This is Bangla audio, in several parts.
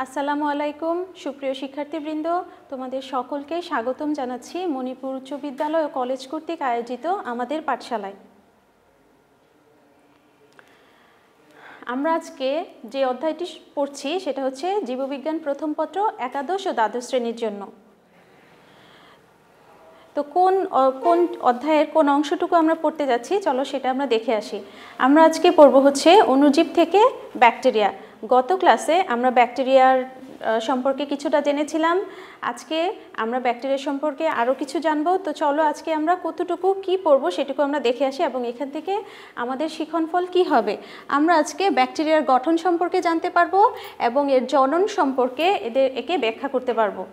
আসসালামু আলাইকুম সুপ্রিয় শিক্ষার্থীবৃন্দ, তোমাদের সকলকে স্বাগতম জানাচ্ছি মণিপুর উচ্চ বিদ্যালয় ও কলেজ কর্তৃক আয়োজিত আমাদের পাঠশালায়। আমরা আজকে যে অধ্যায়টি পড়ছি সেটা হচ্ছে জীববিজ্ঞান প্রথম পত্র একাদশ ও দ্বাদশ শ্রেণীর জন্য। তো কোন অধ্যায়ের কোন অংশটুকু আমরা পড়তে যাচ্ছি চলো সেটা আমরা দেখে আসি। আমরা আজকে পড়ব হচ্ছে অণুজীব থেকে ব্যাকটেরিয়া। গত ক্লাসে আমরা ব্যাকটেরিয়ার সম্পর্কে কিছুটা জেনেছিলাম, আজকে আমরা ব্যাকটেরিয়া সম্পর্কে আরও কিছু জানবো। তো চলো আজকে আমরা কতটুকু কি পড়ব সেটুকু আমরা দেখে আসি এবং এখান থেকে আমাদের শিক্ষণফল কি হবে। আমরা আজকে ব্যাকটেরিয়ার গঠন সম্পর্কে জানতে পারবো এবং এর জনন সম্পর্কে একে ব্যাখ্যা করতে পারবো।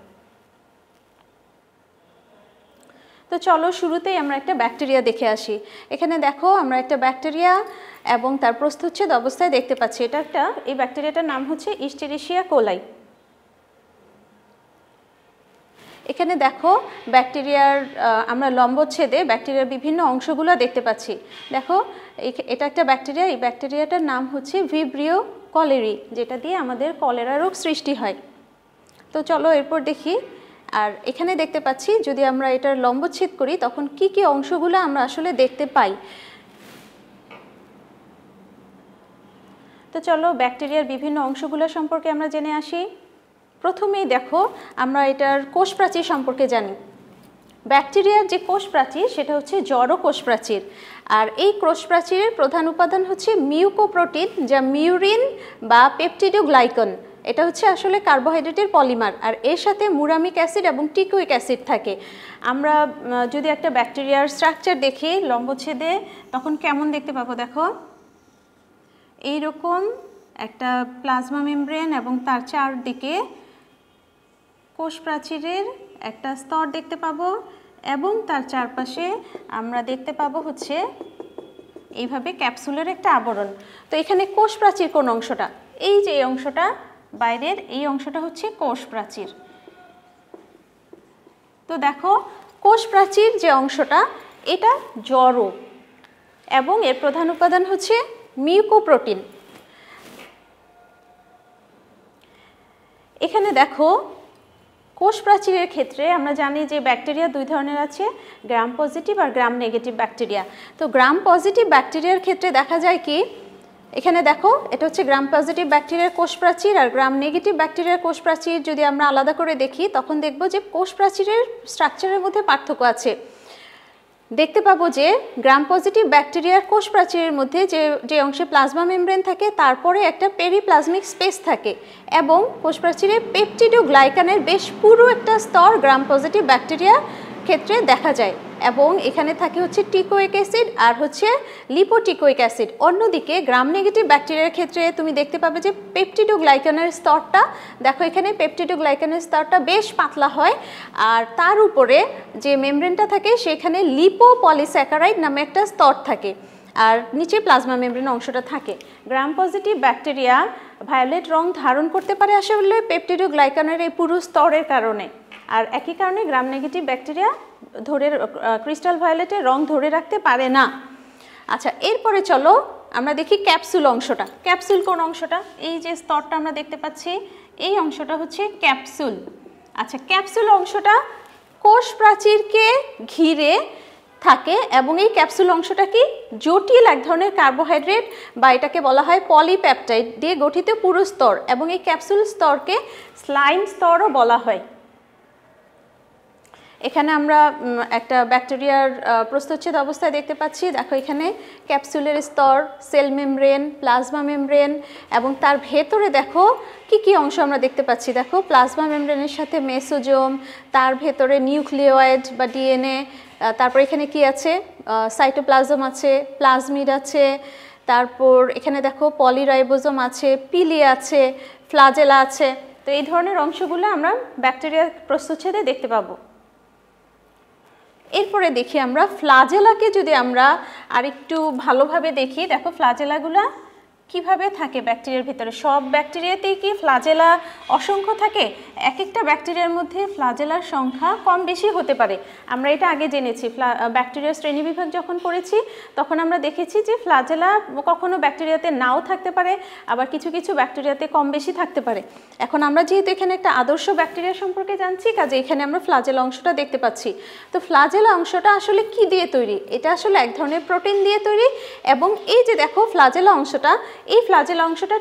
তো চলো শুরুতেই আমরা একটা ব্যাকটেরিয়া দেখে আসি। এখানে দেখো আমরা একটা ব্যাকটেরিয়া এবং তার প্রস্থচ্ছেদ অবস্থায় দেখতে পাচ্ছি। এই ব্যাকটেরিয়াটার নাম হচ্ছে ইস্টেরিশিয়া কোলাই। এখানে দেখো ব্যাকটেরিয়ার আমরা লম্বচ্ছেদে ব্যাকটেরিয়ার বিভিন্ন অংশগুলো দেখতে পাচ্ছি। দেখো এটা একটা ব্যাকটেরিয়া, এই ব্যাকটেরিয়াটার নাম হচ্ছে ভিব্রিও কলেরি, যেটা দিয়ে আমাদের কলেরা রোগ সৃষ্টি হয়। তো চলো এরপর দেখি। আর এখানে দেখতে পাচ্ছি যদি আমরা এটার লম্বচ্ছেদ করি তখন কি কি অংশগুলো আমরা আসলে দেখতে পাই। তো চলো ব্যাকটেরিয়ার বিভিন্ন অংশগুলো সম্পর্কে আমরা জেনে আসি। প্রথমেই দেখো আমরা এটার কোষ প্রাচীর সম্পর্কে জানি। ব্যাকটেরিয়ার যে কোষ প্রাচীর সেটা হচ্ছে জড় কোষ প্রাচীর, আর এই কোষ প্রাচীরের প্রধান উপাদান হচ্ছে মিউকোপ্রোটিন, যা মিউরিন বা পেপটিডোগ্লাইকন। এটা হচ্ছে আসলে কার্বোহাইড্রেটের পলিমার, আর এর সাথে মুরামিক অ্যাসিড এবং টিকুইক অ্যাসিড থাকে। আমরা যদি একটা ব্যাকটেরিয়ার স্ট্রাকচার দেখি লম্বচ্ছেদে তখন কেমন দেখতে পাবো, দেখো এইরকম একটা প্লাজমা মেমব্রেন এবং তার চারদিকে কোষ প্রাচীরের একটা স্তর দেখতে পাবো এবং তার চারপাশে আমরা দেখতে পাবো হচ্ছে এইভাবে ক্যাপসুলের একটা আবরণ। তো এখানে কোষ প্রাচীর কোন অংশটা? এই যে এই অংশটা বাইরের, এই অংশটা হচ্ছে কোষ প্রাচীর। তো দেখো কোষ প্রাচীর যে অংশটা এটা জড় এবং এর প্রধান উপাদান হচ্ছে মিউকোপ্রোটিন। এখানে দেখো কোষ প্রাচীরের ক্ষেত্রে আমরা জানি যে ব্যাকটেরিয়া দুই ধরনের আছে, গ্রাম পজিটিভ আর গ্রাম নেগেটিভ ব্যাকটেরিয়া। তো গ্রাম পজিটিভ ব্যাকটেরিয়ার ক্ষেত্রে দেখা যায় কি, এখানে দেখো এটা হচ্ছে গ্রাম পজিটিভ ব্যাকটেরিয়ার কোষ প্রাচীর, আর গ্রাম নেগেটিভ ব্যাকটেরিয়ার কোষ প্রাচীর যদি আমরা আলাদা করে দেখি তখন দেখব যে কোষ প্রাচীরের স্ট্রাকচারের মধ্যে পার্থক্য আছে। দেখতে পাবো যে গ্রাম পজিটিভ ব্যাকটেরিয়ার কোষ প্রাচীরের মধ্যে যে অংশে প্লাজমা মেমব্রেন থাকে তারপরে একটা পেরিপ্লাজমিক স্পেস থাকে এবং কোষ প্রাচীরে পেপটিডোগ্লাইকানের বেশ পুরো একটা স্তর গ্রাম পজিটিভ ব্যাকটেরিয়ার ক্ষেত্রে দেখা যায় এবং এখানে থাকে হচ্ছে টিকোইক অ্যাসিড আর হচ্ছে লিপোটিকোইক অ্যাসিড। অন্যদিকে গ্রাম নেগেটিভ ব্যাকটেরিয়ার ক্ষেত্রে তুমি দেখতে পাবে যে পেপটিডোগ্লাইকানের স্তরটা, দেখো এখানে পেপটিডোগ্লাইকানের স্তরটা বেশ পাতলা হয় আর তার উপরে যে মেমব্রেনটা থাকে সেখানে লিপোপলিস্যাকারাইড নামে একটা স্তর থাকে আর নিচে প্লাজমা মেমব্রেন অংশটা থাকে। গ্রাম পজিটিভ ব্যাকটেরিয়া ভায়োলেট রং ধারণ করতে পারে আসলে পেপটিডোগ্লাইকানের এই পুরো স্তরের কারণে, আর একই কারণে গ্রাম নেগেটিভ ব্যাকটেরিয়া ক্রিস্টাল ভায়োলেটের রং ধরে রাখতে পারে না। আচ্ছা এরপরে চলো আমরা দেখি ক্যাপসুল অংশটা। ক্যাপসুল কোন অংশটা? এই যে স্তরটা আমরা দেখতে পাচ্ছি এই অংশটা হচ্ছে ক্যাপসুল। আচ্ছা ক্যাপসুল অংশটা কোষ প্রাচীরকে ঘিরে থাকে এবং এই ক্যাপসুল অংশটা কি জটিল এক ধরনের কার্বোহাইড্রেট বা এটাকে বলা হয় পলিপ্যাপটাইড দিয়ে গঠিত পুরো স্তর এবং এই ক্যাপসুল স্তরকে স্লাইম স্তরও বলা হয়। এখানে আমরা একটা ব্যাকটেরিয়ার প্রস্থচ্ছেদ অবস্থায় দেখতে পাচ্ছি। দেখো এখানে ক্যাপসুলের স্তর, সেল মেমব্রেন, প্লাজমা মেমব্রেন এবং তার ভেতরে দেখো কি কি অংশ আমরা দেখতে পাচ্ছি। দেখো প্লাজমা মেমব্রেনের সাথে মেসোজোম, তার ভেতরে নিউক্লিওয়েড বা ডিএনএ, তারপর এখানে কি আছে সাইটোপ্লাজম আছে, প্লাজমিড আছে, তারপর এখানে দেখো পলিরাইবোজোম আছে, পিলি আছে, ফ্লাজেলা আছে। তো এই ধরনের অংশগুলো আমরা ব্যাকটেরিয়ার প্রস্থচ্ছেদে দেখতে পাবো। এরপরে দেখি আমরা ফ্লাজেলাকে যদি আমরা আরেকটু ভালোভাবে দেখি, দেখো ফ্লাজেলাগুলা কিভাবে থাকে ব্যাকটেরিয়ার ভিতরে? সব ব্যাকটেরিয়াতেই কি ফ্লাজেলা অসংখ্য থাকে? এক একটা ব্যাকটেরিয়ার মধ্যে ফ্লাজেলার সংখ্যা কম বেশি হতে পারে। আমরা এটা আগে জেনেছি, ব্যাকটেরিয়ার শ্রেণীবিভাগ যখন পড়েছি তখন আমরা দেখেছি যে ফ্লাজেলা কখনো ব্যাকটেরিয়াতে নাও থাকতে পারে, আবার কিছু কিছু ব্যাকটেরিয়াতে কম বেশি থাকতে পারে। এখন আমরা যেহেতু এখানে একটা আদর্শ ব্যাকটেরিয়া সম্পর্কে জানছি, কাজে এখানে আমরা ফ্লাজেলা অংশটা দেখতে পাচ্ছি। তো ফ্লাজেলা অংশটা আসলে কি দিয়ে তৈরি? এটা আসলে এক ধরনের প্রোটিন দিয়ে তৈরি। এবং এই যে দেখো ফ্লাজেলা অংশটা, এই ফ্লাজেলা অংশটা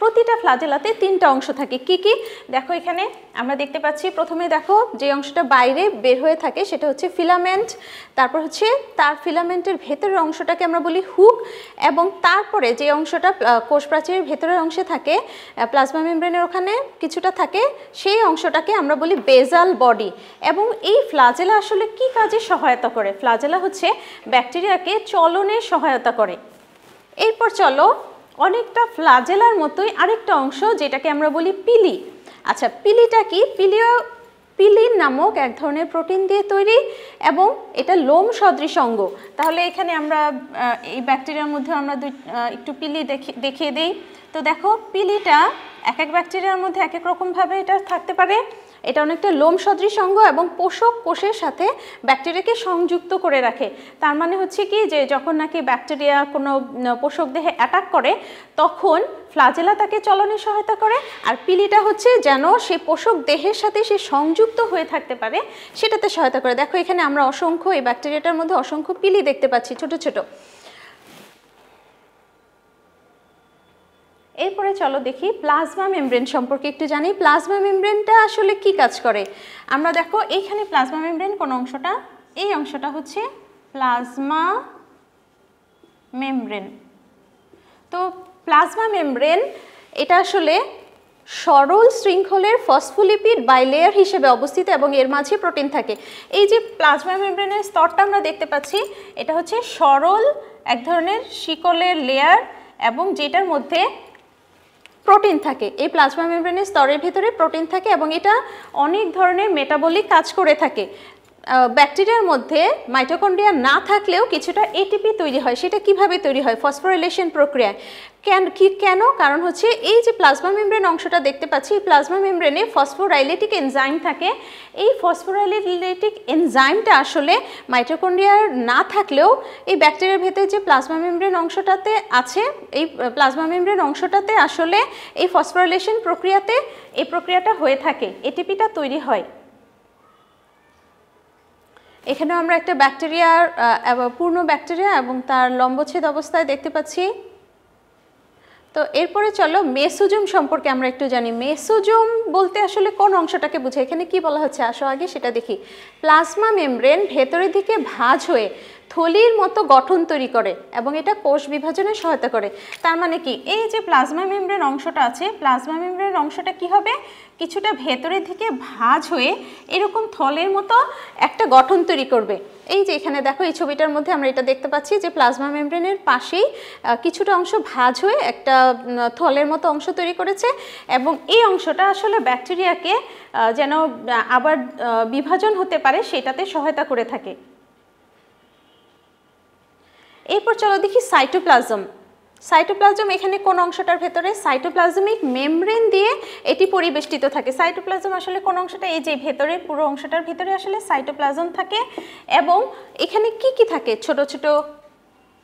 প্রতিটা ফ্লাজেলাতে 3টা অংশ থাকে। কি কি দেখো এখানে আমরা দেখতে পাচ্ছি। প্রথমে দেখো যে অংশটা বাইরে বের হয়ে থাকে সেটা হচ্ছে ফিলামেন্ট, তারপর হচ্ছে তার ফিলামেন্টের ভেতরের অংশটাকে আমরা বলি হুক, এবং তারপরে যে অংশটা কোষ প্রাচীরের ভেতরের অংশে থাকে, প্লাজমা মেমব্রেনের ওখানে কিছুটা থাকে, সেই অংশটাকে আমরা বলি বেজাল বডি। এবং এই ফ্লাজেলা আসলে কি কাজে সহায়তা করে? ফ্লাজেলা হচ্ছে ব্যাকটেরিয়াকে চলনে সহায়তা করে। এরপর চলো, অনেকটা ফ্লাজেলার মতোই আরেকটা অংশ যেটাকে আমরা বলি পিলি। আচ্ছা, পিলিটা কি? পিলিন নামক এক ধরনের প্রোটিন দিয়ে তৈরি এবং এটা লোম সদৃশ অঙ্গ। তাহলে এখানে আমরা এই ব্যাকটেরিয়ার মধ্যে আমরা একটু পিলি দেখিয়ে দিই। তো দেখো, পিলিটা এক এক ব্যাকটেরিয়ার মধ্যে এক এক রকমভাবে এটা থাকতে পারে। এটা অনেকটা লোম সদৃশ অঙ্গ এবং পোষক কোষের সাথে ব্যাকটেরিয়াকে সংযুক্ত করে রাখে। তার মানে হচ্ছে কি, যে যখন নাকি ব্যাকটেরিয়া কোনো পোষক দেহে অ্যাটাক করে তখন ফ্লাজেলা তাকে চলনে সহায়তা করে, আর পিলিটা হচ্ছে যেন সে পোষক দেহের সাথে সে সংযুক্ত হয়ে থাকতে পারে সেটাতে সহায়তা করে। দেখো এখানে আমরা অসংখ্য, এই ব্যাকটেরিয়াটার মধ্যে অসংখ্য পিলি দেখতে পাচ্ছি, ছোট ছোট। এরপরে চলো দেখি প্লাজমা মেমব্রেন সম্পর্কে একটু জানি। প্লাজমা মেমব্রেনটা আসলে কি কাজ করে? আমরা দেখো এইখানে প্লাজমা মেমব্রেন কোন অংশটা? এই অংশটা হচ্ছে প্লাজমা মেমব্রেন। তো প্লাজমা মেমব্রেন এটা আসলে সরল শৃঙ্খলের ফসফোলিপিড বাইলেয়ার হিসেবে অবস্থিত এবং এর মাঝে প্রোটিন থাকে। এই যে প্লাজমা মেমব্রেনের স্তরটা আমরা দেখতে পাচ্ছি, এটা হচ্ছে সরল এক ধরনের শিকলের লেয়ার এবং যেটার মধ্যে প্রোটিন থাকে। এই প্লাজমা মেমব্রেনের স্তরের ভিতরে প্রোটিন থাকে এবং এটা অনেক ধরনের মেটাবলিক কাজ করে থাকে। ব্যাকটেরিয়ার মধ্যে মাইটোকন্ড্রিয়া না থাকলেও কিছুটা এটিপি তৈরি হয়। সেটা কিভাবে তৈরি হয়? ফসফোরাইলেশন প্রক্রিয়ায়। কেন? কারণ হচ্ছে এই যে প্লাজমা মেমব্রেন অংশটা দেখতে পাচ্ছি, এই প্লাজমা মেমব্রেনে ফসফোরাইলেটিক এনজাইম থাকে। এই ফসফোরাইলেটিক এনজাইমটা আসলে মাইটোকন্ড্রিয়ার না থাকলেও এই ব্যাকটেরিয়ার ভেতরে যে প্লাজমা মেমব্রেন অংশটাতে আছে, এই প্লাজমা মেমব্রেন অংশটাতে আসলে এই ফসফোরাইলেশন প্রক্রিয়াতে এই প্রক্রিয়াটা হয়ে থাকে, এটিপিটা তৈরি হয়। এখানে আমরা একটা ব্যাকটেরিয়ার পূর্ণ ব্যাকটেরিয়া এবং তার লম্বচ্ছেদ অবস্থায় দেখতে পাচ্ছি। তো এরপরে চলো মেসোজোম সম্পর্কে আমরা একটু জানি। মেসোজোম বলতে আসলে কোন অংশটাকে বোঝায়? এখানে কি বলা হচ্ছে আসো আগে সেটা দেখি। প্লাজমা মেমব্রেন ভেতরের দিকে ভাঁজ হয়ে থলির মতো গঠন তৈরি করে এবং এটা কোষ বিভাজনে সহায়তা করে। তার মানে কি, এই যে প্লাজমা মেমব্রেন অংশটা আছে, প্লাজমা মেমব্রেন অংশটা কি হবে? কিছুটা ভেতরের দিকে ভাঁজ হয়ে এরকম থলের মতো একটা গঠন তৈরি করবে। এই যে এখানে দেখো, এই ছবিটার মধ্যে আমরা এটা দেখতে পাচ্ছি যে প্লাজমা মেমব্রেনের পাশেই কিছুটা অংশ ভাঁজ হয়ে একটা থলের মতো অংশ তৈরি করেছে এবং এই অংশটা আসলে ব্যাকটেরিয়াকে যেন আবার বিভাজন হতে পারে সেটাতে সহায়তা করে থাকে। এরপর চলো দেখি সাইটোপ্লাজম। সাইটোপ্লাজম এখানে কোন অংশটার ভেতরে? সাইটোপ্লাজমিক মেমব্রেন দিয়ে এটি পরিবেষ্টিত থাকে। সাইটোপ্লাজম আসলে কোন অংশটা? এই যে ভেতরে, পুরো অংশটার ভিতরে আসলে সাইটোপ্লাজম থাকে এবং এখানে কি কি থাকে? ছোট ছোট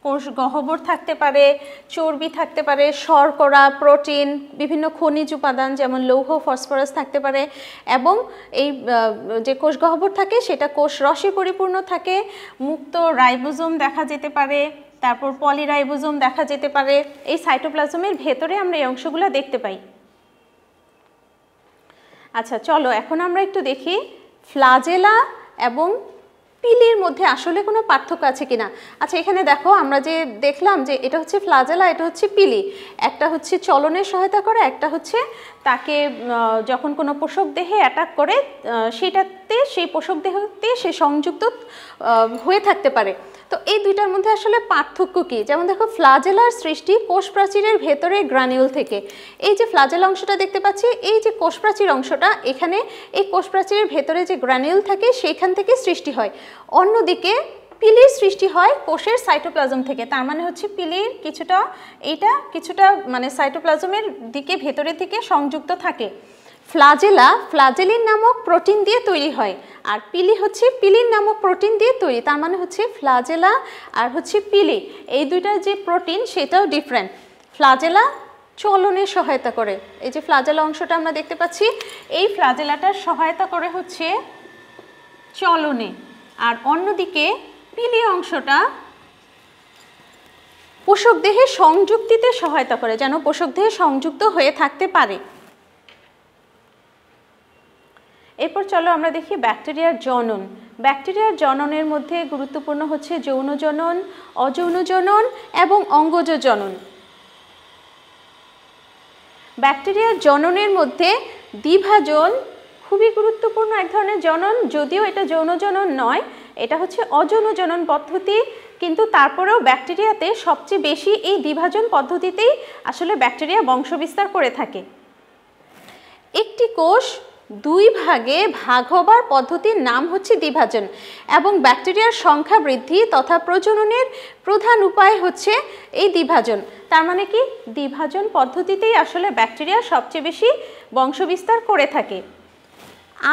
কোষ গহ্বর থাকতে পারে, চর্বি থাকতে পারে, শর্করা, প্রোটিন, বিভিন্ন খনিজ উপাদান যেমন লৌহ, ফসফরাস থাকতে পারে এবং এই যে কোষ গহ্বর থাকে সেটা কোষ রসে পরিপূর্ণ থাকে। মুক্ত রাইবোজোম দেখা যেতে পারে, তারপর পলিরাইবোজোম দেখা যেতে পারে। এই সাইটোপ্লাজমের ভেতরে আমরা এই অংশগুলো দেখতে পাই। আচ্ছা চলো এখন আমরা একটু দেখি ফ্লাজেলা এবং পিলির মধ্যে আসলে কোনো পার্থক্য আছে কিনা। আচ্ছা এখানে দেখো, আমরা যে দেখলাম যে এটা হচ্ছে ফ্লাজেলা, এটা হচ্ছে পিলি। একটা হচ্ছে চলনের সহায়তা করে, একটা হচ্ছে তাকে যখন কোনো পোষক দেহে অ্যাটাক করে সেটাতে, সেই পোষক দেহতে সে সংযুক্ত হয়ে থাকতে পারে। তো এই দুইটার মধ্যে আসলে পার্থক্য কি? যেমন দেখো, ফ্লাজেলার সৃষ্টি কোষ প্রাচীরের ভেতরে গ্রানিউল থেকে। এই যে ফ্লাজেলা অংশটা দেখতে পাচ্ছি, এই যে কোষ প্রাচীর অংশটা, এখানে এই কোষ প্রাচীরের ভেতরে যে গ্রানিউল থাকে সেইখান থেকে সৃষ্টি হয়। অন্যদিকে পিলির সৃষ্টি হয় কোষের সাইটোপ্লাজম থেকে। তার মানে হচ্ছে পিলির কিছুটা এইটা কিছুটা মানে সাইটোপ্লাজমের দিকে ভেতরের দিকে সংযুক্ত থাকে। ফ্লাজেলা ফ্লাজেলিন নামক প্রোটিন দিয়ে তৈরি হয়, আর পিলি হচ্ছে পিলিন নামক প্রোটিন দিয়ে তৈরি। তার মানে হচ্ছে ফ্লাজেলা আর হচ্ছে পিলি এই দুইটার যে প্রোটিন সেটাও ডিফারেন্ট। ফ্লাজেলা চলনে সহায়তা করে, এই যে ফ্লাজেলা অংশটা আমরা দেখতে পাচ্ছি, এই ফ্লাজেলাটার সহায়তা করে হচ্ছে চলনে, আর অন্যদিকে পিলি অংশটা পোষকদেহে সংযুক্তিতে সহায়তা করে, যেন পোষকদেহে সংযুক্ত হয়ে থাকতে পারে। এরপর চলো আমরা দেখি ব্যাকটেরিয়ার জনন। ব্যাকটেরিয়ার জননের মধ্যে গুরুত্বপূর্ণ হচ্ছে যৌন জনন, অযৌন জনন এবং অঙ্গজ জনন। ব্যাকটেরিয়ার জননের মধ্যে দ্বিভাজন খুবই গুরুত্বপূর্ণ এক ধরনের জনন, যদিও এটা যৌন জনন নয়, এটা হচ্ছে অযৌন জনন পদ্ধতি, কিন্তু তারপরেও ব্যাকটেরিয়াতে সবচেয়ে বেশি এই দ্বিভাজন পদ্ধতিতেই আসলে ব্যাকটেরিয়া বংশবিস্তার করে থাকে। একটি কোষ দুই ভাগে ভাগ হবার পদ্ধতির নাম হচ্ছে দ্বিভাজন, এবং ব্যাকটেরিয়ার সংখ্যা বৃদ্ধি তথা প্রজননের প্রধান উপায় হচ্ছে এই দ্বিভাজন। তার মানে কি, দ্বিভাজন পদ্ধতিতেই আসলে ব্যাকটেরিয়া সবচেয়ে বেশি বংশবিস্তার করে থাকে।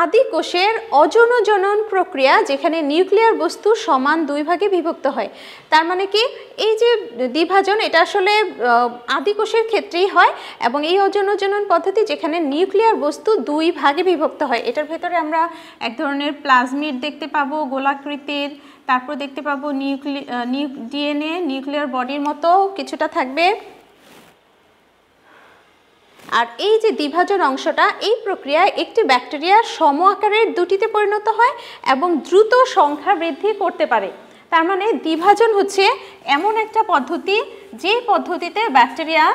আদি কোষের অযৌন জনন প্রক্রিয়া, যেখানে নিউক্লিয়ার বস্তু সমান দুই ভাগে বিভক্ত হয়। তার মানে কি, এই যে দ্বিভাজন এটা আসলে আদি কোষের ক্ষেত্রেই হয়, এবং এই অযৌন জনন পদ্ধতি যেখানে নিউক্লিয়ার বস্তু দুই ভাগে বিভক্ত হয়। এটার ভেতরে আমরা এক ধরনের প্লাজমিড দেখতে পাবো গোলাকৃতির, তারপর দেখতে পাবো ডিএনএ নিউক্লিয়ার বডির মতো কিছুটা থাকবে। আর এই যে দ্বিভাজন অংশটা, এই প্রক্রিয়ায় একটি ব্যাকটেরিয়া সম আকারের দুটিতে পরিণত হয় এবং দ্রুত সংখ্যা বৃদ্ধি করতে পারে। তার মানে দ্বিভাজন হচ্ছে এমন একটা পদ্ধতি যে পদ্ধতিতে ব্যাকটেরিয়া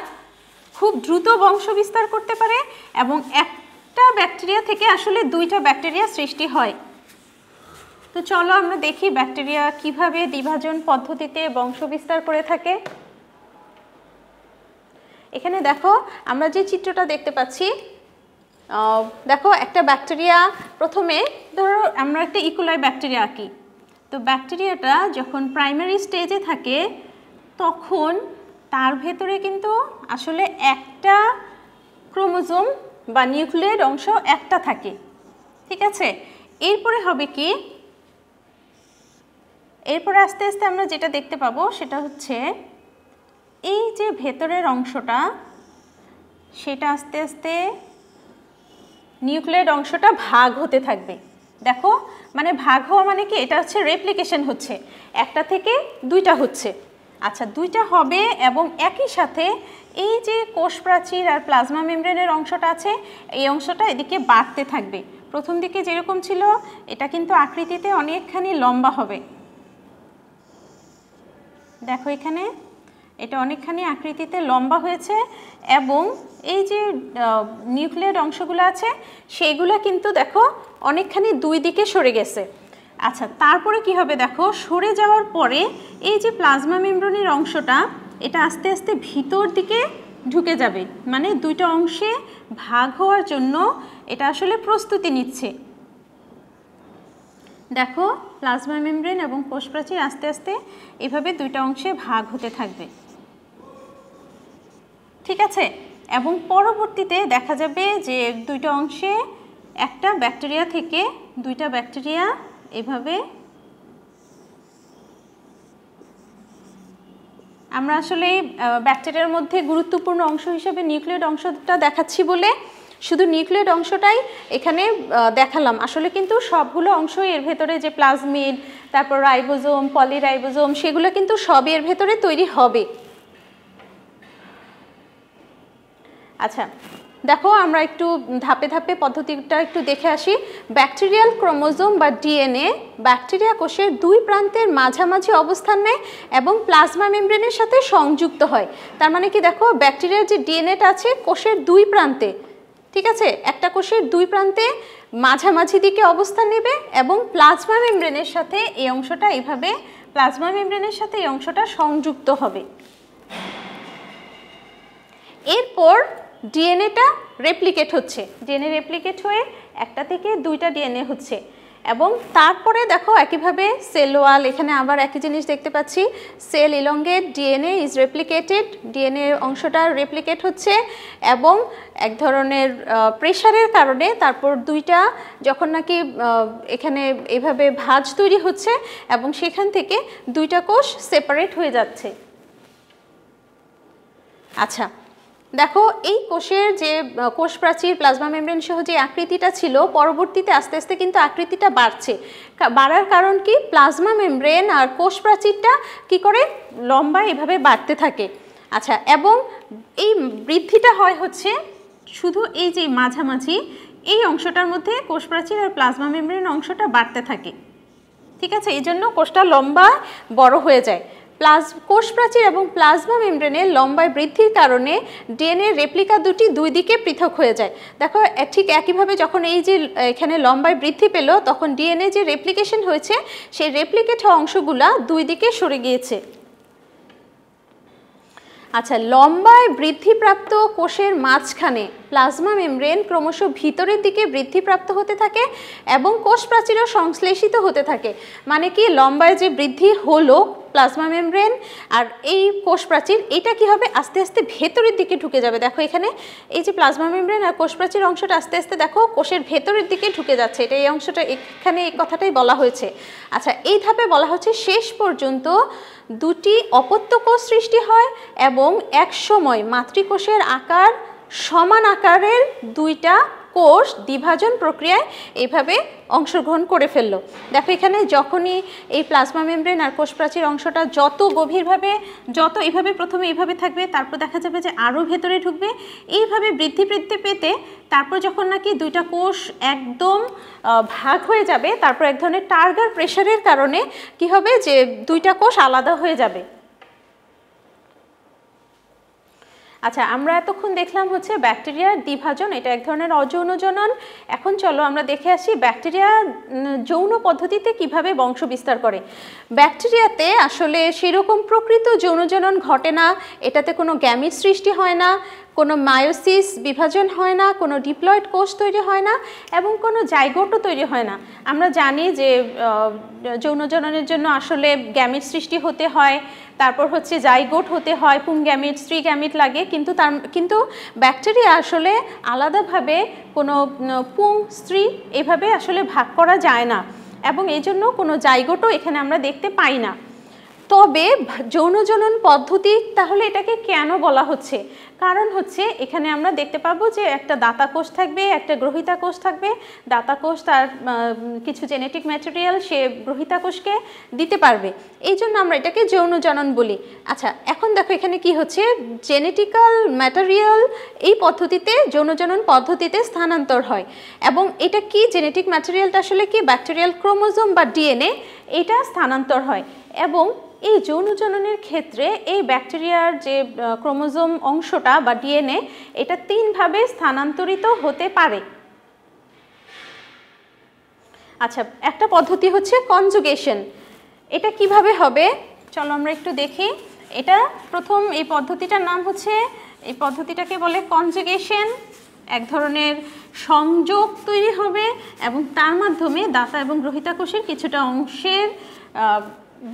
খুব দ্রুত বংশ বিস্তার করতে পারে এবং একটা ব্যাকটেরিয়া থেকে আসলে দুইটা ব্যাকটেরিয়া সৃষ্টি হয়। তো চলো আমরা দেখি ব্যাকটেরিয়া কিভাবে দ্বিভাজন পদ্ধতিতে বংশ বিস্তার করে থাকে। এখানে দেখো আমরা যে চিত্রটা দেখতে পাচ্ছি, দেখো একটা ব্যাকটেরিয়া, প্রথমে ধরো আমরা একটা ইকোলাই ব্যাকটেরিয়া আঁকি। তো ব্যাকটেরিয়াটা যখন প্রাইমারি স্টেজে থাকে তখন তার ভেতরে কিন্তু আসলে একটা ক্রোমোজোম বা নিউক্লিয়ের অংশ একটা থাকে, ঠিক আছে। এরপরে হবে কি, এরপরে আস্তে আস্তে আমরা যেটা দেখতে পাবো সেটা হচ্ছে এই যে ভেতরের অংশটা, সেটা আস্তে আস্তে নিউক্লিয়ের অংশটা ভাগ হতে থাকবে। দেখো মানে ভাগ হওয়া মানে কি, এটা হচ্ছে রেপ্লিকেশন হচ্ছে, একটা থেকে দুইটা হচ্ছে। আচ্ছা, দুইটা হবে এবং একই সাথে এই যে কোষ প্রাচীর আর প্লাজমা মেমব্রেনের অংশটা আছে, এই অংশটা এদিকে বাড়তে থাকবে। প্রথম দিকে যেরকম ছিল এটা কিন্তু আকৃতিতে অনেকখানি লম্বা হবে। দেখো এখানে এটা অনেকখানি আকৃতিতে লম্বা হয়েছে এবং এই যে নিউক্লিয়ার অংশগুলো আছে সেগুলো কিন্তু দেখো অনেকখানি দুই দিকে সরে গেছে। আচ্ছা, তারপরে কি হবে দেখো, সরে যাওয়ার পরে এই যে প্লাজমা মেমব্রেনের অংশটা এটা আস্তে আস্তে ভিতর দিকে ঢুকে যাবে, মানে দুইটা অংশে ভাগ হওয়ার জন্য এটা আসলে প্রস্তুতি নিচ্ছে। দেখো প্লাজমা মেমব্রেন এবং কোষ প্রাচীর আস্তে আস্তে এভাবে দুইটা অংশে ভাগ হতে থাকবে, ঠিক আছে। এবং পরবর্তীতে দেখা যাবে যে দুইটা অংশে একটা ব্যাকটেরিয়া থেকে দুইটা ব্যাকটেরিয়া এভাবে, আমরা আসলে ব্যাকটেরিয়ার মধ্যে গুরুত্বপূর্ণ অংশ হিসেবে নিউক্লিয়েট অংশটা দেখাচ্ছি বলে শুধু নিউক্লিয়েট অংশটাই এখানে দেখালাম, আসলে কিন্তু সবগুলো অংশই এর ভেতরে, যে প্লাজমিড, তারপর রাইবোজোম, পলিরাইবোজোম, সেগুলো কিন্তু সব এর ভেতরে তৈরি হবে। আচ্ছা দেখো আমরা একটু ধাপে ধাপে পদ্ধতিটা একটু দেখে আসি। ব্যাকটেরিয়াল ক্রোমোজোম বা ডিএনএ ব্যাকটেরিয়া কোষের দুই প্রান্তের মাঝামাঝি অবস্থান নেয় এবং প্লাজমা মেমব্রেনের সাথে সংযুক্ত হয়। তার মানে কি, দেখো ব্যাকটেরিয়ার যে ডিএনএটা আছে কোষের দুই প্রান্তে, ঠিক আছে, একটা কোষের দুই প্রান্তে মাঝামাঝি দিকে অবস্থান নেবে এবং প্লাজমা মেমব্রেনের সাথে এই অংশটা এইভাবে প্লাজমা মেমব্রেনের সাথে এই অংশটা সংযুক্ত হবে। এরপর ডিএনএটা রেপ্লিকেট হচ্ছে, ডিএনএ রেপ্লিকেট হয়ে একটা থেকে দুইটা ডিএনএ হচ্ছে। এবং তারপরে দেখো একইভাবে সেল ওয়াল, এখানে আবার একই জিনিস দেখতে পাচ্ছি, sell elongate, DNA is replicated, DNA অংশটা রেপ্লিকেট হচ্ছে এবং এক ধরনের প্রেশারের কারণে তারপর দুইটা যখন নাকি এখানে এইভাবে ভাঁজ তৈরি হচ্ছে এবং সেখান থেকে দুইটা কোষ সেপারেট হয়ে যাচ্ছে। আচ্ছা, দেখো এই কোষের যে কোষ প্রাচীর প্লাজমা মেমব্রেন সহ যে আকৃতিটা ছিল, পরবর্তীতে আস্তে আস্তে কিন্তু আকৃতিটা বাড়ছে। বাড়ার কারণ কি? প্লাজমা মেমব্রেন আর কোষ প্রাচীরটা কি করে লম্বা এভাবে বাড়তে থাকে। আচ্ছা, এবং এই বৃদ্ধিটা হয় হচ্ছে শুধু এই যে মাঝামাঝি এই অংশটার মধ্যে কোষ প্রাচীর আর প্লাজমা মেমব্রেন অংশটা বাড়তে থাকে, ঠিক আছে? এই জন্য কোষটা লম্বা বড় হয়ে যায়। কোষ প্রাচীর এবং প্লাজমা মেমব্রেনের লম্বায় বৃদ্ধির কারণে ডিএনএ রেপ্লিকা দুই দিকে পৃথক হয়ে যায়। দেখো ঠিক একইভাবে যখন এই যে এখানে লম্বায় বৃদ্ধি পেল, তখন ডিএনএ যে রেপ্লিকেশন হয়েছে সেই রেপ্লিকেট হওয়া অংশগুলা দুই দিকে সরে গিয়েছে। আচ্ছা, লম্বায় বৃদ্ধিপ্রাপ্ত কোষের মাঝখানে প্লাজমা মেমব্রেন ক্রমশ ভিতরের দিকে বৃদ্ধিপ্রাপ্ত হতে থাকে এবং কোষ প্রাচীরও সংশ্লেষিত হতে থাকে। মানে কি, লম্বায় যে বৃদ্ধি হলো প্লাজমা মেমব্রেন আর এই কোষ প্রাচীর, এটা কি হবে আস্তে আস্তে ভেতরের দিকে ঢুকে যাবে। দেখো এখানে এই যে প্লাজমা মেমব্রেন আর কোষ প্রাচীর অংশটা আস্তে আস্তে দেখো কোষের ভেতরের দিকে ঢুকে যাচ্ছে। এটা এই অংশটা এখানে এই কথাটাই বলা হয়েছে। আচ্ছা, এই ধাপে বলা হচ্ছে শেষ পর্যন্ত দুটি অপত্য কোষ সৃষ্টি হয় এবং এক সময় মাতৃকোষের আকার সমান আকারের দুইটা কোষ দ্বিভাজন প্রক্রিয়ায় এইভাবে অংশগ্রহণ করে ফেললো। দেখো এখানে যখনই এই প্লাজমা মেমব্রেন আর কোষ প্রাচীর অংশটা যত গভীরভাবে, যত এইভাবে প্রথমে এইভাবে থাকবে, তারপর দেখা যাবে যে আরও ভেতরে ঢুকবে, এইভাবে বৃদ্ধি পেতে তারপর যখন নাকি দুইটা কোষ একদম ভাগ হয়ে যাবে, তারপর এক ধরনের টার্গার প্রেশারের কারণে কি হবে যে দুইটা কোষ আলাদা হয়ে যাবে। আচ্ছা, আমরা এতক্ষণ দেখলাম হচ্ছে ব্যাকটেরিয়ার দ্বিভাজন, এটা এক ধরনের অযৌন জনন। এখন চলো আমরা দেখে আসি ব্যাকটেরিয়া যৌন পদ্ধতিতে কিভাবে বংশ বিস্তার করে। ব্যাকটেরিয়াতে আসলে সেরকম প্রকৃত যৌন জনন ঘটে না, এটাতে কোনো গ্যামিট সৃষ্টি হয় না, কোনো মায়োসিস বিভাজন হয় না, কোনো ডিপ্লয়েড কোষ তৈরি হয় না এবং কোনো জাইগোটও তৈরি হয় না। আমরা জানি যে যৌন জননের জন্য আসলে গ্যামিট সৃষ্টি হতে হয়, তারপর হচ্ছে জাইগোট হতে হয়, পুং গ্যামিট, স্ত্রী গ্যামিট লাগে, কিন্তু ব্যাকটেরিয়া আসলে আলাদাভাবে কোনো পুং স্ত্রী এভাবে আসলে ভাগ করা যায় না এবং এই জন্য কোনো জাইগোটও এখানে আমরা দেখতে পাই না। তবে যৌন জনন পদ্ধতি, তাহলে এটাকে কেন বলা হচ্ছে? কারণ হচ্ছে এখানে আমরা দেখতে পাবো যে একটা দাতা কোষ থাকবে, একটা গ্রহিতা কোষ থাকবে। দাতা কোষ তার কিছু জেনেটিক ম্যাটেরিয়াল সে গ্রহিতা কোষকে দিতে পারবে, এই জন্য আমরা এটাকে যৌন জনন বলি। আচ্ছা, এখন দেখো এখানে কি হচ্ছে, জেনেটিক্যাল ম্যাটেরিয়াল এই পদ্ধতিতে যৌন জনন পদ্ধতিতে স্থানান্তর হয় এবং এটা কি জেনেটিক ম্যাটেরিয়ালটা আসলে কি ব্যাকটেরিয়াল ক্রোমোজোম বা ডিএনএ, এটা স্থানান্তর হয় এবং এই যৌন জননের ক্ষেত্রে এই ব্যাকটেরিয়ার যে ক্রোমোজোম অংশটা বা ডিএনএ, এটা তিনভাবে স্থানান্তরিত হতে পারে। আচ্ছা, একটা পদ্ধতি হচ্ছে কনজুগেশন। এটা কিভাবে হবে চলো আমরা একটু দেখি। এটা প্রথম এই পদ্ধতিটার নাম হচ্ছে, এই পদ্ধতিটাকে বলে কনজুগেশন। এক ধরনের সংযোগ তৈরি হবে এবং তার মাধ্যমে দাতা এবং গ্রহিতা কোষের কিছুটা অংশের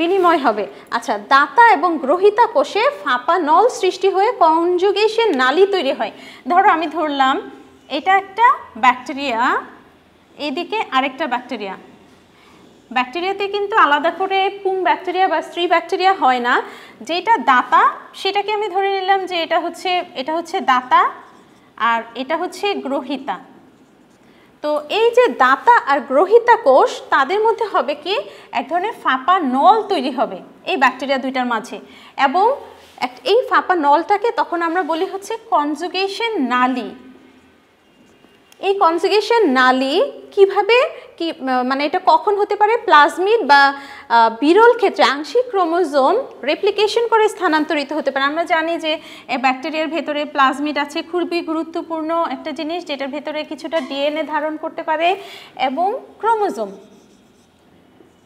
বিনিময় হবে। আচ্ছা, দাতা এবং গ্রহিতা কোষে ফাঁপা নল সৃষ্টি হয়ে কনজুগেশন নালী তৈরি হয়। ধরো আমি ধরলাম এটা একটা ব্যাকটেরিয়া, এদিকে আরেকটা ব্যাকটেরিয়া। ব্যাকটেরিয়াতে কিন্তু আলাদা করে পুং ব্যাকটেরিয়া বা স্ত্রী ব্যাকটেরিয়া হয় না। যেটা দাতা সেটাকে আমি ধরে নিলাম যে এটা হচ্ছে দাতা আর এটা হচ্ছে গ্রহিতা। তো এই যে দাতা আর গ্রহিতা কোষ, তাদের মধ্যে হবে কি এক ধরনের ফাঁপা নল তৈরি হবে এই ব্যাকটেরিয়া দুইটার মাঝে এবং এই ফাঁপা নলটাকে তখন আমরা বলি হচ্ছে কনজুগেশন নালী। এই কনজুগেশন নালী কিভাবে কি মানে এটা কখন হতে পারে? প্লাজমিড বা বিরল ক্ষেত্রে আংশিক ক্রোমোজোম রেপ্লিকেশন করে স্থানান্তরিত হতে পারে। আমরা জানি যে ব্যাকটেরিয়ার ভেতরে প্লাজমিড আছে, খুবই গুরুত্বপূর্ণ একটা জিনিস, যেটার ভেতরে কিছুটা ডিএনএ ধারণ করতে পারে এবং ক্রোমোজোম।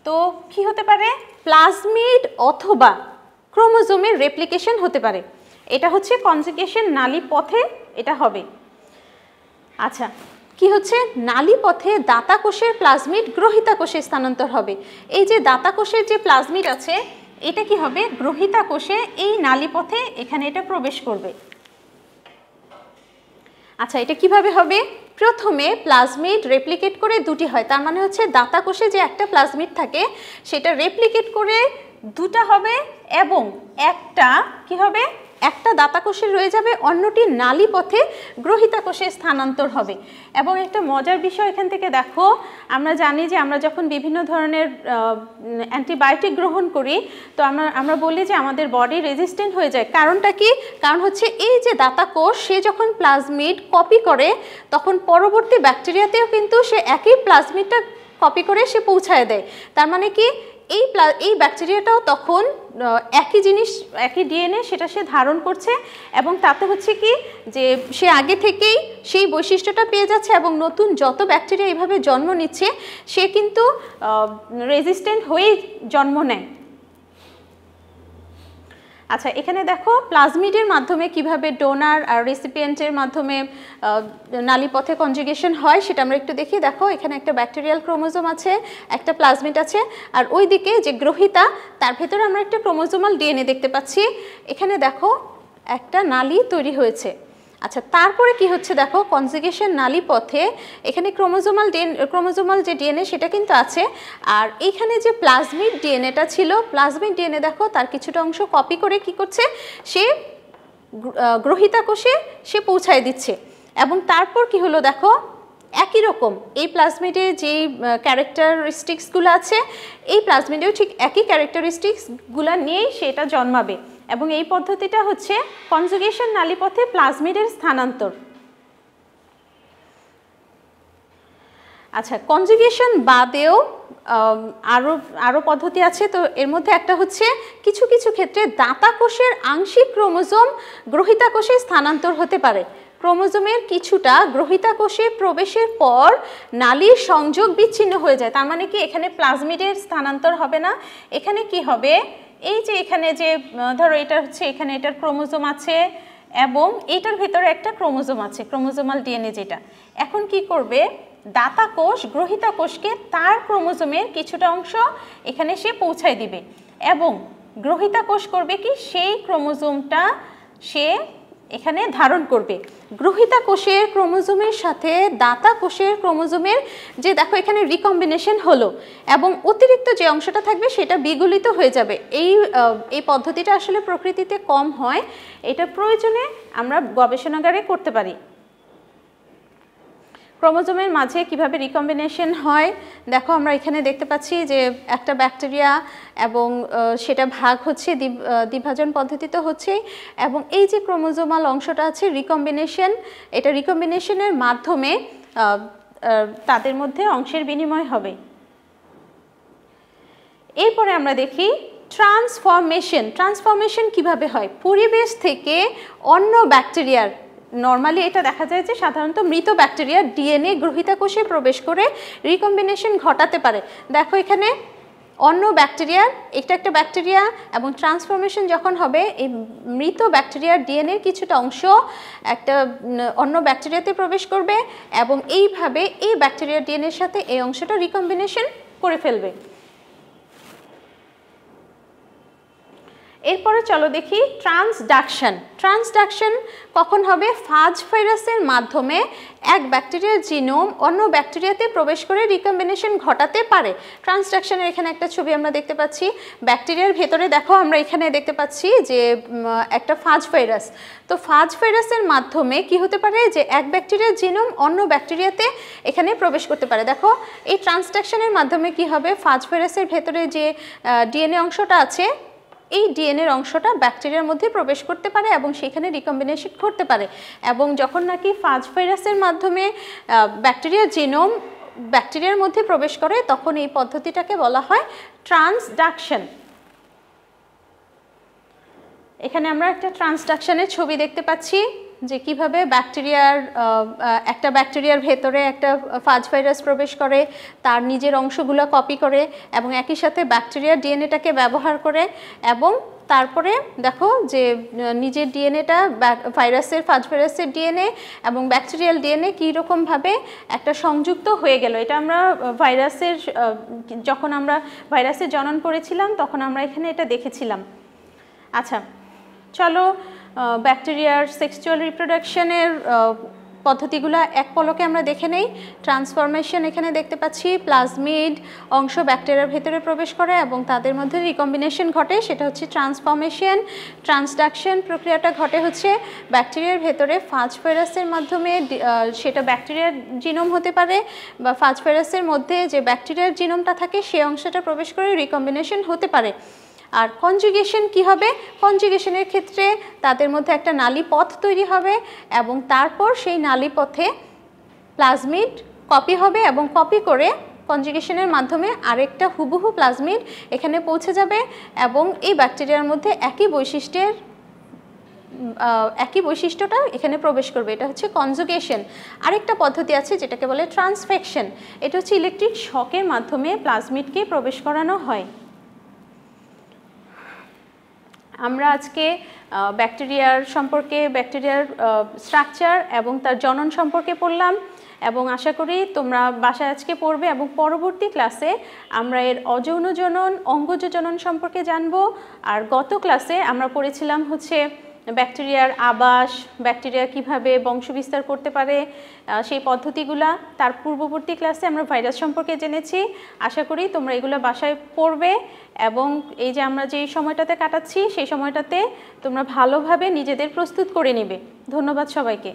তো কি হতে পারে? প্লাজমিড অথবা ক্রোমোজোমের রেপ্লিকেশন হতে পারে। এটা হচ্ছে কনজুগেশন নালী পথে এটা হবে। আচ্ছা, কি হচ্ছে, নালীপথে দাতা কোষের প্লাজমিড গ্রহিতা কোষে স্থানান্তর হবে। এই যে দাতা কোষের যে প্লাজমিড আছে এটা কি হবে, গ্রহিতা কোষে এই নালীপথে এখানে এটা প্রবেশ করবে। আচ্ছা, এটা কিভাবে হবে? প্রথমে প্লাজমিড রেপ্লিকেট করে দুটি হয়, তার মানে হচ্ছে দাতা কোষে যে একটা প্লাজমিড থাকে সেটা রেপ্লিকেট করে দুটা হবে এবং একটা কি হবে, একটা দাতা কোষে রয়ে যাবে, অন্যটি নালীপথে গ্রহিতা কোষে স্থানান্তর হবে। এবং একটা মজার বিষয় এখান থেকে দেখো, আমরা জানি যে আমরা যখন বিভিন্ন ধরনের অ্যান্টিবায়োটিক গ্রহণ করি তো আমরা বলি যে আমাদের বডি রেজিস্ট্যান্ট হয়ে যায়। কারণটা কি? কারণ হচ্ছে এই যে দাতা কোষ সে যখন প্লাজমিড কপি করে তখন পরবর্তী ব্যাকটেরিয়াতেও কিন্তু সে একই প্লাজমিডটা কপি করে সে পৌঁছায় দেয়। তার মানে কি এই ব্যাকটেরিয়াটাও তখন একই জিনিস, একই ডিএনএ সেটা সে ধারণ করছে এবং তাতে হচ্ছে কি যে সে আগে থেকেই সেই বৈশিষ্ট্যটা পেয়ে যাচ্ছে এবং নতুন যত ব্যাকটেরিয়া এইভাবে জন্ম নিচ্ছে সে কিন্তু রেজিস্ট্যান্ট হয়েই জন্ম নেয়। আচ্ছা, এখানে দেখো প্লাজমিডের মাধ্যমে কিভাবে ডোনার আর রেসিপিয়েন্টের মাধ্যমে নালীপথে কনজুগেশন হয় সেটা আমরা একটু দেখি। দেখো এখানে একটা ব্যাকটেরিয়াল ক্রোমোজোম আছে, একটা প্লাজমিড আছে, আর ওই দিকে যে গ্রহিতা তার ভেতরে আমরা একটা ক্রোমোজোমাল ডিএনএ দেখতে পাচ্ছি। এখানে দেখো একটা নালী তৈরি হয়েছে। আচ্ছা, তারপরে কি হচ্ছে দেখো, কনজুগেশন নালীপথে এখানে ক্রোমোজোমাল যে ডিএনএ সেটা কিন্তু আছে, আর এইখানে যে প্লাজমিড ডিএনএটা ছিল, প্লাজমিড ডিএনএ দেখো তার কিছুটা অংশ কপি করে কি করছে, সে গ্রহিতা কোষে সে পৌঁছায় দিচ্ছে। এবং তারপর কি হলো দেখো, একই রকম এই প্লাজমিডে যেই ক্যারেক্টারিস্টিক্সগুলো আছে এই প্লাজমিডেও ঠিক একই ক্যারেক্টারিস্টিক্সগুলো নিয়েই সেটা জন্মাবে। এবং এই পদ্ধতিটা হচ্ছে কনজুগেশন নালীপথে প্লাজমিডের স্থানান্তর। আচ্ছা, কনজুগেশন বাদেও আরও পদ্ধতি আছে। তো এর মধ্যে একটা হচ্ছে কিছু কিছু ক্ষেত্রে দাতা কোষের আংশিক ক্রোমোজোম গ্রহিতা কোষে স্থানান্তর হতে পারে। ক্রোমোজোমের কিছুটা গ্রহিতা কোষে প্রবেশের পর নালীর সংযোগ বিচ্ছিন্ন হয়ে যায়। তার মানে কি এখানে প্লাজমিডের স্থানান্তর হবে না, এখানে কি হবে, এই যে এখানে যে ধরো এটা হচ্ছে এখানে এটার ক্রোমোজোম আছে এবং এটার ভিতরে একটা ক্রোমোজোম আছে, ক্রোমোজোমাল ডিএনএ যেটা। এখন কি করবে, দাতা কোষ গ্রহিতা কোষকে তার ক্রোমোজোমের কিছুটা অংশ এখানে সে পৌঁছায় দিবে এবং গ্রহিতা কোষ করবে কি, সেই ক্রোমোজোমটা সে এখানে ধারণ করবে। গ্রহিতা কোষের ক্রোমোজোমের সাথে দাতা কোষের ক্রোমোজোমের যে দেখো এখানে রিকম্বিনেশন হলো এবং অতিরিক্ত যে অংশটা থাকবে সেটা বিগলিত হয়ে যাবে। এই পদ্ধতিটা আসলে প্রকৃতিতে কম হয়, এটা প্রয়োজনে আমরা গবেষণাগারে করতে পারি। ক্রোমোজোমের মাঝে কিভাবে রিকম্বিনেশন হয় দেখো, আমরা এখানে দেখতে পাচ্ছি যে একটা ব্যাকটেরিয়া এবং সেটা ভাগ হচ্ছে দ্বিভাজন পদ্ধতিতে হচ্ছে, এবং এই যে ক্রোমোজোমাল অংশটা আছে রিকম্বিনেশন, এটা রিকম্বিনেশনের মাধ্যমে তাদের মধ্যে অংশের বিনিময় হবে। এরপরে আমরা দেখি ট্রান্সফরমেশন কিভাবে হয়। পরিবেশ থেকে অন্য ব্যাকটেরিয়ার, নর্মালি এটা দেখা যায় যে সাধারণত মৃত ব্যাকটেরিয়ার ডিএনএ গ্রহিতা কোষে প্রবেশ করে রিকম্বিনেশন ঘটাতে পারে। দেখো এখানে অন্য ব্যাকটেরিয়ার, এটা একটা ব্যাকটেরিয়া এবং ট্রান্সফরমেশন যখন হবে এই মৃত ব্যাকটেরিয়ার ডিএনএর কিছুটা অংশ একটা অন্য ব্যাকটেরিয়াতে প্রবেশ করবে এবং এইভাবে এই ব্যাকটেরিয়ার ডিএনএর সাথে এই অংশটা রিকম্বিনেশন করে ফেলবে। এরপরে চলো দেখি ট্রান্সডাকশন কখন হবে। ফাজ ভাইরাসের মাধ্যমে এক ব্যাকটেরিয়ার জিনোম অন্য ব্যাকটেরিয়াতে প্রবেশ করে রিকম্বিনেশন ঘটাতে পারে। ট্রান্সডাকশনের এখানে একটা ছবি আমরা দেখতে পাচ্ছি, ব্যাকটেরিয়ার ভেতরে দেখো আমরা এখানে দেখতে পাচ্ছি যে একটা ফাজ ভাইরাস। তো ফাজ ভাইরাসের মাধ্যমে কি হতে পারে যে এক ব্যাকটেরিয়ার জিনোম অন্য ব্যাকটেরিয়াতে এখানে প্রবেশ করতে পারে। দেখো এই ট্রান্সডাকশনের মাধ্যমে কি হবে, ফাজ ভাইরাসের ভেতরে যে ডিএনএ অংশটা আছে এই ডিএনএর অংশটা ব্যাকটেরিয়ার মধ্যে প্রবেশ করতে পারে এবং সেখানে রিকম্বিনেশন করতে পারে। এবং যখন নাকি ফাজ ভাইরাসের মাধ্যমে ব্যাকটেরিয়ার জিনোম ব্যাকটেরিয়ার মধ্যে প্রবেশ করে তখন এই পদ্ধতিটাকে বলা হয় ট্রান্সডাকশন। এখানে আমরা একটা ট্রান্সডাকশনের ছবি দেখতে পাচ্ছি। যে কিভাবে ব্যাকটেরিয়ার একটা ব্যাকটেরিয়ার ভেতরে একটা ফাজ ভাইরাস প্রবেশ করে, তার নিজের অংশগুলো কপি করে এবং একই সাথে ব্যাকটেরিয়ার ডিএনএটাকে ব্যবহার করে, এবং তারপরে দেখো যে নিজের ডিএনএটা ভাইরাসের ফাজ ভাইরাসের ডিএনএ এবং ব্যাকটেরিয়াল ডিএনএ কীরকমভাবে একটা সংযুক্ত হয়ে গেল। এটা আমরা ভাইরাসের যখন আমরা ভাইরাসের জনন পড়েছিলাম তখন আমরা এখানে এটা দেখেছিলাম। আচ্ছা, চলো ব্যাকটেরিয়ার সেক্সুয়াল রিপ্রোডাকশনের পদ্ধতিগুলো এক পলকে আমরা দেখে নেই। ট্রান্সফরমেশন এখানে দেখতে পাচ্ছি, প্লাজমিড অংশ ব্যাকটেরিয়ার ভেতরে প্রবেশ করে এবং তাদের মধ্যে রিকম্বিনেশন ঘটে, সেটা হচ্ছে ট্রান্সফরমেশন। ট্রান্সডাকশন প্রক্রিয়াটা ঘটে হচ্ছে ব্যাকটেরিয়ার ভেতরে ফাজ ভাইরাসের মাধ্যমে, সেটা ব্যাকটেরিয়ার জিনোম হতে পারে বা ফাজ ভাইরাসের মধ্যে যে ব্যাকটেরিয়ার জিনোমটা থাকে সেই অংশটা প্রবেশ করে রিকম্বিনেশন হতে পারে। আর কনজুগেশন কি হবে? কনজুগেশনের ক্ষেত্রে তাদের মধ্যে একটা নালী পথ তৈরি হবে এবং তারপর সেই নালী পথে প্লাজমিড কপি হবে এবং কপি করে কনজুগেশনের মাধ্যমে আরেকটা হুবহু প্লাজমিড এখানে পৌঁছে যাবে এবং এই ব্যাকটেরিয়ার মধ্যে একই বৈশিষ্ট্যটা এখানে প্রবেশ করবে। এটা হচ্ছে কনজুগেশন। আরেকটা পদ্ধতি আছে যেটাকে বলে ট্রান্সফেকশন। এটা হচ্ছে ইলেকট্রিক শকের মাধ্যমে প্লাজমিডকে প্রবেশ করানো হয়। আমরা আজকে ব্যাকটেরিয়ার সম্পর্কে, ব্যাকটেরিয়ার স্ট্রাকচার এবং তার জনন সম্পর্কে পড়লাম এবং আশা করি তোমরা বাসায় আজকে পড়বে এবং পরবর্তী ক্লাসে আমরা এর অযৌন জনন, অঙ্গজ জনন সম্পর্কে জানবো। আর গত ক্লাসে আমরা পড়েছিলাম হচ্ছে ব্যাকটেরিয়ার আবাস, ব্যাকটেরিয়া কিভাবে বংশবিস্তার করতে পারে সেই পদ্ধতিগুলা। তার পূর্ববর্তী ক্লাসে আমরা ভাইরাস সম্পর্কে জেনেছি। আশা করি তোমরা এগুলো বাসায় পড়বে এবং এই যে আমরা যে সময়টাতে কাটাচ্ছি সেই সময়টাতে তোমরা ভালোভাবে নিজেদের প্রস্তুত করে নেবে। ধন্যবাদ সবাইকে।